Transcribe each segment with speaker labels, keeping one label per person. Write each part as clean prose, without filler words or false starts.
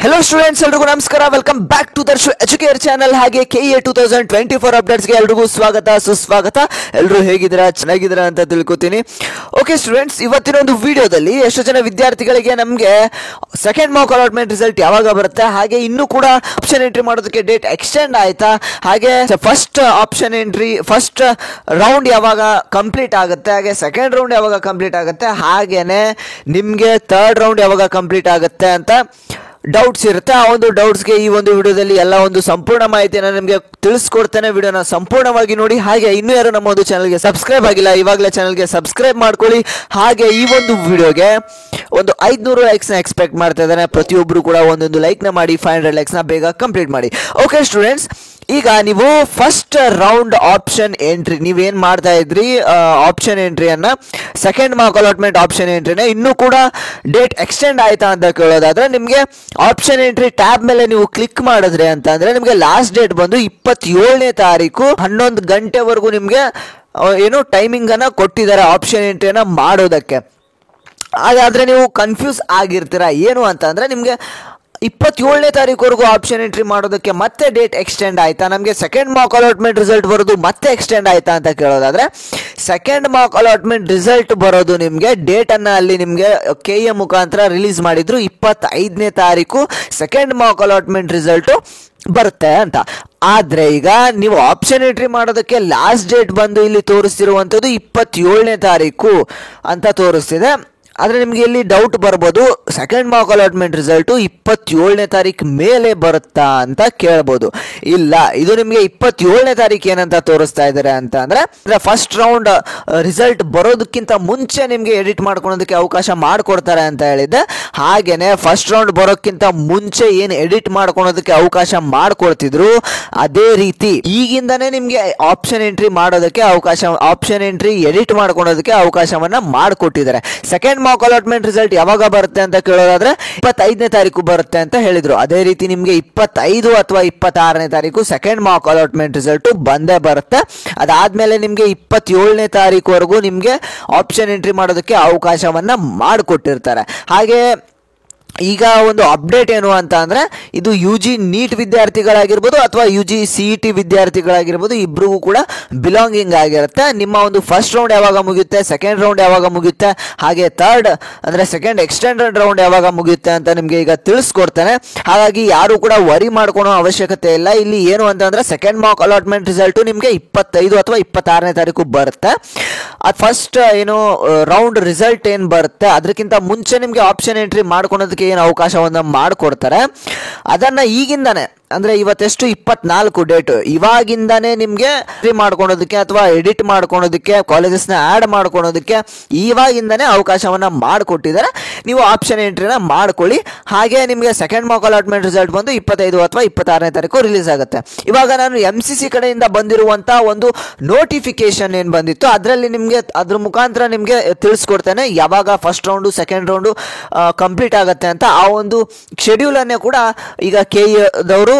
Speaker 1: Hello students एल्रिಗೂ ನಮಸ್ಕಾರ welcome back to Darshu Educare channel ಹಾಗೆ KA 2024 ಅಪ್ಡೇಟ್ಸ್ ಗೆ ಎಲ್ರಿಗೂ ಸ್ವಾಗತ ಸುಸ್ವಾಗತ ಎಲ್ಲರೂ ಹೇಗಿದ್ದೀರಾ ಚೆನ್ನಾಗಿದ್ದೀರಾ ಅಂತ ತಿಳ್ಕೊತೀನಿ ಓಕೆ ಸ್ಟೂಡೆಂಟ್ಸ್ ಇವತ್ತಿನ ಒಂದು ವಿಡಿಯೋದಲ್ಲಿ ಎಷ್ಟು ಜನ ವಿದ್ಯಾರ್ಥಿಗಳಿಗೆ ನಮಗೆ ಸೆಕೆಂಡ್ ಮಾರ್ಕ್ ಅಲಾಟ್ಮೆಂಟ್ ರಿಸಲ್ಟ್ ಯಾವಾಗ ಬರುತ್ತೆ ಹಾಗೆ ಇನ್ನೂ ಕೂಡ ಆಪ್ಷನ್ ಎಂಟ್ರಿ ಮಾಡೋದಕ್ಕೆ ಡೇಟ್ ಎಕ್ಸ್ಟೆಂಡ್ ಆಯ್ತಾ ಹಾಗೆ first option entry first round ಯಾವಾಗ ಕಂಪ್ಲೀಟ್ ಆಗುತ್ತೆ ಹಾಗೆ ಸೆಕೆಂಡ್ ರೌಂಡ್ ಯಾವಾಗ ಕಂಪ್ಲೀಟ್ ಆಗುತ್ತೆ ಹಾಗೇನೆ ನಿಮಗೆ ಥರ್ಡ್ ರೌಂಡ್ ಯಾವಾಗ ಕಂಪ್ಲೀಟ್ ಆಗುತ್ತೆ ಅಂತ ಡೌಟ್ಸ್ ಇರುತ್ತೆ ಆ ಒಂದು ಡೌಟ್ಸ್ಗೆ ಈ ಒಂದು ವಿಡಿಯೋದಲ್ಲಿ ಎಲ್ಲ ಒಂದು ಸಂಪೂರ್ಣ ಮಾಹಿತಿಯನ್ನು ನಿಮಗೆ ತಿಳಿಸ್ಕೊಡ್ತೇನೆ ವಿಡಿಯೋನ ಸಂಪೂರ್ಣವಾಗಿ ನೋಡಿ ಹಾಗೆ ಇನ್ನೂ ಯಾರು ನಮ್ಮ ಒಂದು ಚಾನಲ್ಗೆ ಸಬ್ಸ್ಕ್ರೈಬ್ ಆಗಿಲ್ಲ ಇವಾಗಲೇ ಚಾನಲ್ಗೆ ಸಬ್ಸ್ಕ್ರೈಬ್ ಮಾಡ್ಕೊಳ್ಳಿ ಹಾಗೆ ಈ ಒಂದು ವಿಡಿಯೋಗೆ ಒಂದು 500 ಲೈಕ್ಸ್ನ ಎಕ್ಸ್ಪೆಕ್ಟ್ ಮಾಡ್ತಾ ಇದ್ದಾನೆ ಪ್ರತಿಯೊಬ್ಬರು ಕೂಡ ಒಂದೊಂದು ಲೈಕ್ನ ಮಾಡಿ 500 ಲೈಕ್ಸ್ನ ಬೇಗ ಕಂಪ್ಲೀಟ್ ಮಾಡಿ ಓಕೆ ಸ್ಟೂಡೆಂಟ್ಸ್ ಈಗ ನೀವು ಫಸ್ಟ್ ರೌಂಡ್ ಆಪ್ಷನ್ ಎಂಟ್ರಿ ನೀವೇನು ಮಾಡ್ತಾ ಇದ್ರಿ ಆಪ್ಷನ್ ಎಂಟ್ರಿಯನ್ನು ಸೆಕೆಂಡ್ ಮಾರ್ಕ್ ಅಲಾಟ್ಮೆಂಟ್ ಆಪ್ಷನ್ ಎಂಟ್ರಿನ ಇನ್ನೂ ಕೂಡ ಡೇಟ್ ಎಕ್ಸ್ಟೆಂಡ್ ಆಯ್ತಾ ಅಂತ ಕೇಳೋದಾದ್ರೆ ನಿಮಗೆ ಆಪ್ಷನ್ ಎಂಟ್ರಿ ಟ್ಯಾಬ್ ಮೇಲೆ ನೀವು ಕ್ಲಿಕ್ ಮಾಡಿದ್ರಿ ಅಂತಂದ್ರೆ ನಿಮಗೆ ಲಾಸ್ಟ್ ಡೇಟ್ ಬಂದು 27ನೇ ತಾರೀಕು 11 ಗಂಟೆವರೆಗೂ ನಿಮಗೆ ಏನು ಟೈಮಿಂಗ್ ಅನ್ನ ಕೊಟ್ಟಿದ್ದಾರೆ ಆಪ್ಷನ್ ಎಂಟ್ರಿಯನ್ನ ಮಾಡೋದಕ್ಕೆ ಹಾಗಾದ್ರೆ ನೀವು ಕನ್ಫ್ಯೂಸ್ ಆಗಿರ್ತೀರಾ ಏನು ಅಂತಂದ್ರೆ ನಿಮಗೆ 27ನೇ ತಾರೀಕುವರೆಗೂ ಆಪ್ಷನ್ ಎಂಟ್ರಿ ಮಾಡೋದಕ್ಕೆ ಮತ್ತೆ ಡೇಟ್ ಎಕ್ಸ್ಟೆಂಡ್ ಆಯ್ತಾ ನಮಗೆ ಸೆಕೆಂಡ್ ಮಾರ್ಕ್ ಅಲಾಟ್ಮೆಂಟ್ ರಿಸಲ್ಟ್ ಬರೋದು ಮತ್ತೆ ಎಕ್ಸ್ಟೆಂಡ್ ಆಯ್ತಾ ಅಂತ ಕೇಳೋದಾದ್ರೆ ಸೆಕೆಂಡ್ ಮಾರ್ಕ್ ಅಲಾಟ್ಮೆಂಟ್ ರಿಸಲ್ಟ್ ಬರೋದು ನಿಮಗೆ ಡೇಟ್ ಅನ್ನ ಅಲ್ಲಿ ನಿಮಗೆ KA ಮುಖಾಂತರ ರಿಲೀಸ್ ಮಾಡಿದ್ರು 25ನೇ ತಾರೀಕು ಸೆಕೆಂಡ್ ಮಾರ್ಕ್ ಅಲಾಟ್ಮೆಂಟ್ ರಿಸಲ್ಟ್ ಬರುತ್ತೆ ಅಂತ ಆದ್ರೆ ಈಗ ನೀವು ಆಪ್ಷನ್ ಎಂಟ್ರಿ ಮಾಡೋದಕ್ಕೆ ಲಾಸ್ಟ್ ಡೇಟ್ ಬಂದು ಇಲ್ಲಿ ತೋರಿಸ್ತಿರುವಂತದ್ದು 27ನೇ ತಾರೀಕು ಅಂತ ತೋರಿಸ್ತಿದೆ ಆದರೆ ನಿಮಗೆ ಇಲ್ಲಿ ಡೌಟ್ ಬರ್ಬೋದು ಸೆಕೆಂಡ್ ಮಾರ್ಕ್ ಅಲಾಟ್ಮೆಂಟ್ ರಿಸಲ್ಟು 27ನೇ ತಾರೀಕು ಮೇಲೆ ಬರುತ್ತಾ ಅಂತ ಕೇಳ್ಬೋದು ಇಲ್ಲ ಇದು ನಿಮಗೆ 27ನೇ ತಾರೀಕು ಏನಂತ ತೋರಿಸ್ತಾ ಇದ್ದಾರೆ ಅಂತ ಅಂದರೆ ಫಸ್ಟ್ ರೌಂಡ್ ರಿಸಲ್ಟ್ ಬರೋದಕ್ಕಿಂತ ಮುಂಚೆ ನಿಮಗೆ ಎಡಿಟ್ ಮಾಡ್ಕೊಳೋದಕ್ಕೆ ಅವಕಾಶ ಮಾಡಿಕೊಡ್ತಾರೆ ಅಂತ ಹೇಳಿದ್ದೆ ಹಾಗೇನೆ ಫಸ್ಟ್ ರೌಂಡ್ ಬರೋಕ್ಕಿಂತ ಮುಂಚೆ ಏನು ಎಡಿಟ್ ಮಾಡ್ಕೊಳೋದಕ್ಕೆ ಅವಕಾಶ ಮಾಡಿಕೊಡ್ತಿದ್ರು ಅದೇ ರೀತಿ ಈಗಿಂದನೇ ನಿಮಗೆ ಆಪ್ಷನ್ ಎಂಟ್ರಿ ಮಾಡೋದಕ್ಕೆ ಅವಕಾಶ ಆಪ್ಷನ್ ಎಂಟ್ರಿ ಎಡಿಟ್ ಮಾಡ್ಕೊಳೋದಕ್ಕೆ ಅವಕಾಶವನ್ನ ಮಾಡಿಕೊಟ್ಟಿದ್ದಾರೆ ಸೆಕೆಂಡ್ ಮಾರ್ಕ್ ಅಲಾಟ್ಮೆಂಟ್ ರಿಸಲ್ಟ್ ಯಾವಾಗ ಬರುತ್ತೆ ಅಂತ ಕೇಳೋದಾದ್ರೆ 25ನೇ ತಾರೀಕು ಬರುತ್ತೆ ಅಂತ ಹೇಳಿದ್ರು ಅದೇ ರೀತಿ ನಿಮಗೆ 25 ಅಥವಾ 26ನೇ ತಾರೀಕು ಸೆಕೆಂಡ್ ಮಾರ್ಕ್ ಅಲಾಟ್ಮೆಂಟ್ ರಿಸಲ್ಟ್ ಬಂದೇ ಬರುತ್ತೆ ಅದಾದ್ಮೇಲೆ ನಿಮಗೆ 27ನೇ ತಾರೀಕುವರೆಗೂ ನಿಮಗೆ ಆಪ್ಷನ್ ಎಂಟ್ರಿ ಮಾಡೋದಕ್ಕೆ ಅವಕಾಶವನ್ನ ಮಾಡಿಕೊಟ್ಟಿರ್ತಾರೆ ಹಾಗೆ ಈಗ ಒಂದು ಅಪ್ಡೇಟ್ ಏನು ಅಂತ ಅಂದರೆ ಇದು UG ನೀಟ್ ವಿದ್ಯಾರ್ಥಿಗಳಾಗಿರ್ಬೋದು ಅಥವಾ UG CET ವಿದ್ಯಾರ್ಥಿಗಳಾಗಿರ್ಬೋದು ಇಬ್ಬರಿಗೂ ಕೂಡ ಬಿಲಾಂಗಿಂಗ್ ಆಗಿರುತ್ತೆ ನಿಮ್ಮ ಒಂದು ಫಸ್ಟ್ ರೌಂಡ್ ಯಾವಾಗ ಮುಗಿಯುತ್ತೆ ಸೆಕೆಂಡ್ ರೌಂಡ್ ಯಾವಾಗ ಮುಗಿಯುತ್ತೆ ಹಾಗೆ ಥರ್ಡ್ ಅಂದರೆ ಸೆಕೆಂಡ್ ಎಕ್ಸ್ಟೆಂಡೆಡ್ ರೌಂಡ್ ಯಾವಾಗ ಮುಗಿಯುತ್ತೆ ಅಂತ ನಿಮಗೆ ಈಗ ತಿಳಿಸ್ಕೊಡ್ತೇನೆ ಹಾಗಾಗಿ ಯಾರು ಕೂಡ ವರಿ ಮಾಡ್ಕೊಳೋ ಅವಶ್ಯಕತೆ ಇಲ್ಲ ಇಲ್ಲಿ ಏನು ಅಂತಂದರೆ ಸೆಕೆಂಡ್ ಮಾರ್ಕ್ ಅಲಾಟ್ಮೆಂಟ್ ರಿಸಲ್ಟು ನಿಮಗೆ 25 ಅಥವಾ 26ನೇ ತಾರೀಕು ಬರುತ್ತೆ ಅದು ಫಸ್ಟ್ ಏನು ರೌಂಡ್ ರಿಸಲ್ಟ್ ಏನು ಬರುತ್ತೆ ಅದಕ್ಕಿಂತ ಮುಂಚೆ ನಿಮಗೆ ಆಪ್ಷನ್ ಎಂಟ್ರಿ ಮಾಡ್ಕೊಳೋದಕ್ಕೆ ಏನು ಅವಕಾಶವನ್ನು ಮಾಡಿಕೊಡ್ತಾರೆ ಅದನ್ನ ಈಗಿಂದಾನೆ ಅಂದ್ರೆ ಇವತ್ತೆಷ್ಟು 24 ಡೇಟ್ ಇವಾಗಿಂದಾನೇ ನಿಮಗೆ ಎಂಟ್ರಿ ಮಾಡ್ಕೊಳೋದಕ್ಕೆ ಅಥವಾ ಎಡಿಟ್ ಮಾಡ್ಕೊಳೋದಕ್ಕೆ ಕಾಲೇಜಸ್ನ ಆ್ಯಡ್ ಮಾಡ್ಕೊಳೋದಕ್ಕೆ ಇವಾಗಿಂದಾನೇ ಅವಕಾಶವನ್ನ ಮಾಡಿಕೊಟ್ಟಿದ್ದಾರೆ ನೀವು ಆಪ್ಷನ್ ಎಂಟ್ರಿನ ಮಾಡ್ಕೊಳ್ಳಿ ಹಾಗೆ ನಿಮಗೆ ಸೆಕೆಂಡ್ ಮಾರ್ಕ್ ಅಲಾಟ್ಮೆಂಟ್ ರಿಸಲ್ಟ್ ಬಂದು 25 ಅಥವಾ 26ನೇ ತಾರೀಕು ರಿಲೀಸ್ ಆಗುತ್ತೆ ಇವಾಗ ನಾನು MCC ಕಡೆಯಿಂದ ಬಂದಿರುವಂತಹ ಒಂದು ನೋಟಿಫಿಕೇಶನ್ ಏನು ಬಂದಿತ್ತು ಅದರಲ್ಲಿ ನಿಮಗೆ ಅದ್ರ ಮುಖಾಂತರ ನಿಮಗೆ ತಿಳಿಸ್ಕೊಡ್ತೇನೆ ಯಾವಾಗ first round second round complete ಆಗುತ್ತೆ ಅಂತ ಆ ಒಂದು ಶೆಡ್ಯೂಲ್ ಅನ್ನೇ ಕೂಡ ಈಗ KA ದವರು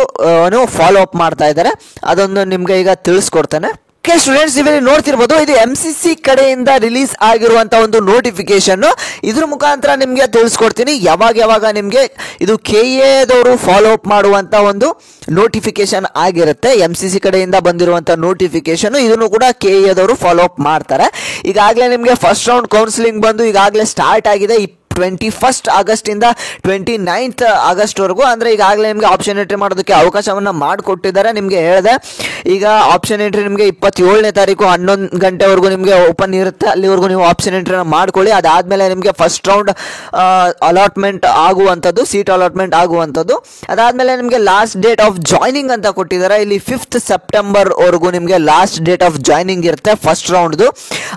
Speaker 1: ಫಾಲೋ ಅಪ್ ಮಾಡ್ತಾ ಇದ್ದಾರೆ ಅದೊಂದು ನಿಮ್ಗೆ ಈಗ ತಿಳಿಸ್ಕೊಡ್ತೇನೆ ಓಕೆ ಸ್ಟೂಡೆಂಟ್ಸ್ ಇವೆಲ್ಲಿ ನೋಡ್ತಿರ್ಬೋದು ಇದು MCC ಕಡೆಯಿಂದ ರಿಲೀಸ್ ಆಗಿರುವಂತಹ ಒಂದು ನೋಟಿಫಿಕೇಶನ್ ಇದ್ರ ಮುಖಾಂತರ ನಿಮ್ಗೆ ತಿಳಿಸ್ಕೊಡ್ತೀನಿ ಯಾವಾಗ ನಿಮ್ಗೆ ಇದು KA ದವರು ಫಾಲೋ ಅಪ್ ಮಾಡುವಂತ ಒಂದು ನೋಟಿಫಿಕೇಶನ್ ಆಗಿರುತ್ತೆ MCC ಕಡೆಯಿಂದ ಬಂದಿರುವಂತಹ ನೋಟಿಫಿಕೇಶನ್ ಇದನ್ನು ಕೂಡ KA ದವರು ಫಾಲೋ ಅಪ್ ಮಾಡ್ತಾರೆ ಈಗಾಗಲೇ ನಿಮ್ಗೆ ಫಸ್ಟ್ ರೌಂಡ್ ಕೌನ್ಸಿಲಿಂಗ್ ಬಂದು ಈಗಾಗಲೇ ಸ್ಟಾರ್ಟ್ ಆಗಿದೆ 21st ಆಗಸ್ಟ್ ಇಂದ 29th ಆಗಸ್ಟ್ ವರೆಗೂ ಅಂದ್ರೆ ಈಗಾಗಲೇ ನಿಮಗೆ ಆಪ್ಷನ್ ಎಂಟ್ರಿ ಮಾಡೋದಕ್ಕೆ ಅವಕಾಶವನ್ನ ಮಾಡಿಕೊಟ್ಟಿದ್ದಾರೆ ನಿಮಗೆ ಹೇಳಿದೆ ಈಗ ಆಪ್ಷನ್ ಎಂಟ್ರಿ ನಿಮಗೆ 27ನೇ ತಾರೀಕು 11 ಗಂಟೆವರೆಗೂ ನಿಮಗೆ ಓಪನ್ ಇರುತ್ತೆ ಅಲ್ಲಿವರೆಗೂ ನೀವು ಆಪ್ಷನ್ ಎಂಟ್ರಿನ ಮಾಡ್ಕೊಳ್ಳಿ ಅದಾದ್ಮೇಲೆ ನಿಮಗೆ ಫಸ್ಟ್ ರೌಂಡ್ ಅಲಾಟ್ಮೆಂಟ್ ಆಗುವಂಥದ್ದು ಸೀಟ್ ಅಲಾಟ್ಮೆಂಟ್ ಆಗುವಂಥದ್ದು ಅದಾದ್ಮೇಲೆ ನಿಮಗೆ ಲಾಸ್ಟ್ ಡೇಟ್ ಆಫ್ ಜಾಯ್ನಿಂಗ್ ಅಂತ ಕೊಟ್ಟಿದ್ದಾರೆ ಇಲ್ಲಿ 5th ಸೆಪ್ಟೆಂಬರ್ ವರೆಗೂ ನಿಮಗೆ ಲಾಸ್ಟ್ ಡೇಟ್ ಆಫ್ ಜಾಯ್ನಿಂಗ್ ಇರುತ್ತೆ ಫಸ್ಟ್ ರೌಂಡ್ದು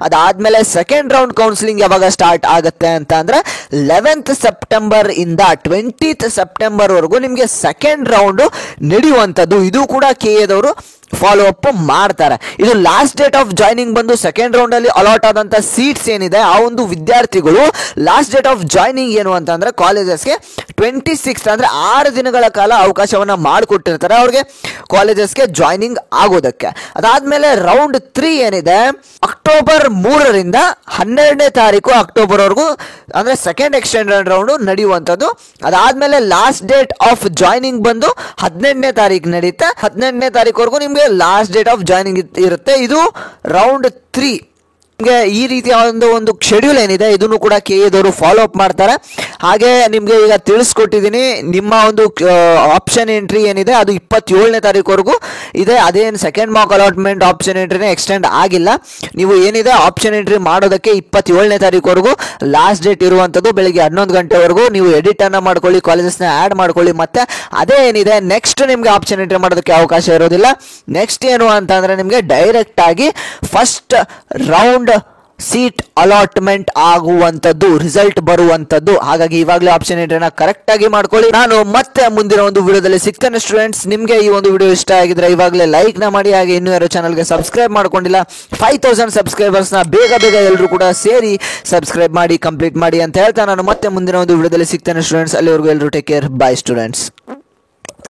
Speaker 1: ಅದಾದ್ಮೇಲೆ ಸೆಕೆಂಡ್ ರೌಂಡ್ ಕೌನ್ಸಿಲಿಂಗ್ ಯಾವಾಗ ಸ್ಟಾರ್ಟ್ ಆಗುತ್ತೆ ಅಂತ ಅಂದ್ರೆ 11th ಸೆಪ್ಟೆಂಬರ್ ಇಂದ 20th ಸೆಪ್ಟೆಂಬರ್ ವರೆಗೂ ನಿಮಗೆ ಸೆಕೆಂಡ್ ರೌಂಡ್ ನಡೆಯುವಂಥದ್ದು ಇದು ಕೂಡ KA ದವರು ಫಾಲೋ ಅಪ್ ಮಾಡ್ತಾರೆ. ಇದು ಲಾಸ್ಟ್ ಡೇಟ್ ಆಫ್ ಜಾಯ್ನಿಂಗ್ ಬಂದು ಸೆಕೆಂಡ್ ರೌಂಡ್ ಅಲ್ಲಿ ಅಲಾಟ್ ಆದಂತ ಸೀಟ್ಸ್ ಏನಿದೆ ಆ ಒಂದು ವಿದ್ಯಾರ್ಥಿಗಳು ಲಾಸ್ಟ್ ಡೇಟ್ ಆಫ್ ಜಾಯ್ನಿಂಗ್ ಏನು ಅಂತಂದ್ರೆ ಕಾಲೇಜಸ್ಗೆ 26 ಅಂದ್ರೆ 6 ದಿನಗಳ ಕಾಲ ಅವಕಾಶವನ್ನ ಮಾಡಿಕೊಟ್ಟಿರ್ತಾರೆ ಅವ್ರಿಗೆ ಕಾಲೇಜಸ್ಗೆ ಜಾಯ್ನಿಂಗ್ ಆಗೋದಕ್ಕೆ. ಅದಾದ್ಮೇಲೆ ರೌಂಡ್ 3 ಏನಿದೆ ಅಕ್ಟೋಬರ್ 3ರಿಂದ 12ನೇ ತಾರೀಕು ಅಕ್ಟೋಬರ್ ವರೆಗೂ ಅಂದ್ರೆ ಸೆಕೆಂಡ್ ಎಕ್ಸ್ಟೆಂಡೆಡ್ ರೌಂಡ್ ನಡೆಯುವಂಥದ್ದು. ಅದಾದ್ಮೇಲೆ ಲಾಸ್ಟ್ ಡೇಟ್ ಆಫ್ ಜಾಯ್ನಿಂಗ್ ಬಂದು 18ನೇ ತಾರೀಕು ನಡೆಯುತ್ತೆ. 18ನೇ ತಾರೀಕುವರೆಗೂ ನಿಮ್ಗೆ ಲಾಸ್ಟ್ ಡೇಟ್ ಆಫ್ ಜಾಯ್ನಿಂಗ್ ಇರುತ್ತೆ. ಇದು ರೌಂಡ್ 3. ನಿಮಗೆ ಈ ರೀತಿಯ ಒಂದು ಶೆಡ್ಯೂಲ್ ಏನಿದೆ ಇದನ್ನು ಕೂಡ ಕೆಎದವರು ಫಾಲೋ ಅಪ್ ಮಾಡ್ತಾರೆ. ಹಾಗೆ ನಿಮಗೆ ಈಗ ತಿಳಿಸ್ಕೊಟ್ಟಿದ್ದೀನಿ ನಿಮ್ಮ ಒಂದು ಆಪ್ಷನ್ ಎಂಟ್ರಿ ಏನಿದೆ ಅದು 27ನೇ ತಾರೀಕುವರೆಗೂ ಇದೆ. ಅದೇನು ಸೆಕೆಂಡ್ ಮಾರ್ಕ್ ಅಲಾಟ್ಮೆಂಟ್ ಆಪ್ಷನ್ ಎಂಟ್ರಿನೇ ಎಕ್ಸ್ಟೆಂಡ್ ಆಗಿಲ್ಲ. ನೀವು ಏನಿದೆ ಆಪ್ಷನ್ ಎಂಟ್ರಿ ಮಾಡೋದಕ್ಕೆ 27ನೇ ತಾರೀಕುವರೆಗೂ ಲಾಸ್ಟ್ ಡೇಟ್ ಇರುವಂಥದ್ದು. ಬೆಳಿಗ್ಗೆ 11 ಗಂಟೆವರೆಗೂ ನೀವು ಎಡಿಟ್ ಅನ್ನ ಮಾಡ್ಕೊಳ್ಳಿ, ಕಾಲೇಜಸ್ನ ಆ್ಯಡ್ ಮಾಡ್ಕೊಳ್ಳಿ. ಮತ್ತೆ ಅದೇ ಏನಿದೆ ನೆಕ್ಸ್ಟ್ ನಿಮಗೆ ಆಪ್ಷನ್ ಎಂಟ್ರಿ ಮಾಡೋದಕ್ಕೆ ಅವಕಾಶ ಇರೋದಿಲ್ಲ. ನೆಕ್ಸ್ಟ್ ಏನು ಅಂತಂದ್ರೆ ನಿಮಗೆ ಡೈರೆಕ್ಟ್ ಆಗಿ ಫಸ್ಟ್ ರೌಂಡ್ ಸೀಟ್ ಅಲಾಟ್ಮೆಂಟ್ ಆಗುವಂಥದ್ದು, ರಿಸಲ್ಟ್ ಬರುವಂಥದ್ದು. ಹಾಗಾಗಿ ಇವಾಗಲೇ ಆಪ್ಷನ್ ಎಂಟ್ರಿನ ಕರೆಕ್ಟ್ ಆಗಿ ಮಾಡ್ಕೊಳ್ಳಿ. ನಾನು ಮತ್ತೆ ಮುಂದಿನ ಒಂದು ವಿಡಿಯೋದಲ್ಲಿ ಸಿಗ್ತೇನೆ ಸ್ಟೂಡೆಂಟ್ಸ್. ನಿಮಗೆ ಈ ಒಂದು ವಿಡಿಯೋ ಇಷ್ಟ ಆಗಿದ್ರೆ ಇವಾಗಲೇ ಲೈಕ್ ನ ಮಾಡಿ. ಹಾಗೆ ಇನ್ನೂ ಯಾರು ಚಾನಲ್ಗೆ ಸಬ್ಸ್ಕ್ರೈಬ್ ಮಾಡ್ಕೊಂಡಿಲ್ಲ 5000 ಸಬ್ಸ್ಕ್ರೈಬರ್ಸ್ನ ಬೇಗ ಎಲ್ಲರೂ ಕೂಡ ಸೇರಿ ಸಬ್ಸ್ಕ್ರೈಬ್ ಮಾಡಿ ಕಂಪ್ಲೀಟ್ ಮಾಡಿ ಅಂತ ಹೇಳ್ತಾ ನಾನು ಮತ್ತೆ ಮುಂದಿನ ಒಂದು ವಿಡಿಯೋದಲ್ಲಿ ಸಿಗ್ತೇನೆ ಸ್ಟೂಡೆಂಟ್ಸ್. ಅಲ್ಲಿವರೆಗೂ ಎಲ್ಲರೂ ಟೇಕ್ ಕೇರ್. ಬಾಯ್ ಸ್ಟೂಡೆಂಟ್ಸ್.